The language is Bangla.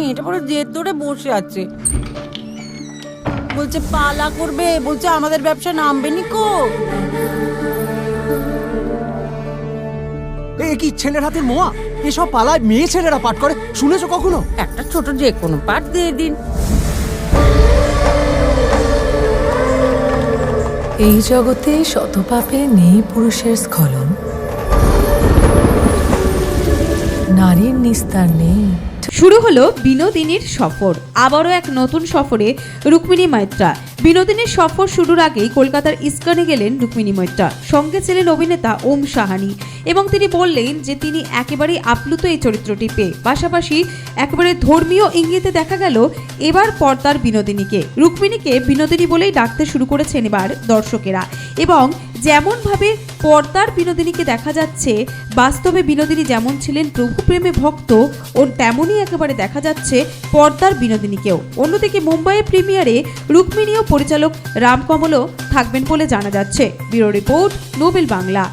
মেয়েটা পরে জেদ ধরে বসে আছে, বলছে পালা করবে, বলছে আমাদের ব্যবসা নামবে নিকো। কি ছেলের হাতে মোয়া? এসব পালায় মেয়ে ছেলেরা পাঠ করে, শুনেছো কখনো? একটা ছোট যে কোনো পাঠ দিয়ে দিন। এই জগতে শতপাপে নেই পুরুষের স্খলন, নারীর নিস্তার নেই। শুরু হলো বিনোদিনীর সফর। আবারও এক নতুন সফরে রুক্মিণী মৈত্রা। বিনোদিনীর সফর শুরুর আগেই কলকাতার ইস্কনে গেলেন রুক্মিণী মৈত্রা। সঙ্গে ছিলেন অভিনেতা ওম সাহানি এবং তিনি বললেন যে তিনি একেবারেই আপ্লুত এই চরিত্রটি পেয়ে। পাশাপাশি একেবারে ধর্মীয় ইঙ্গিতে দেখা গেল এবার পর্দার বিনোদিনীকে। রুক্মিণীকে বিনোদিনী বলেই ডাকতে শুরু করেছেন এবার দর্শকেরা, এবং যেমনভাবে পর্দার বিনোদিনীকে দেখা যাচ্ছে, বাস্তবে বিনোদিনী যেমন ছিলেন প্রভু প্রেমে ভক্ত, ওর তেমনই একেবারে দেখা যাচ্ছে পর্দার বিনোদিনীকেও। অন্যদিকে মুম্বাইয়ের প্রিমিয়ারে রুক্মিণী ও পরিচালক রামকমলও থাকবেন বলে জানা যাচ্ছে। Bureau report, Nobel Bangla.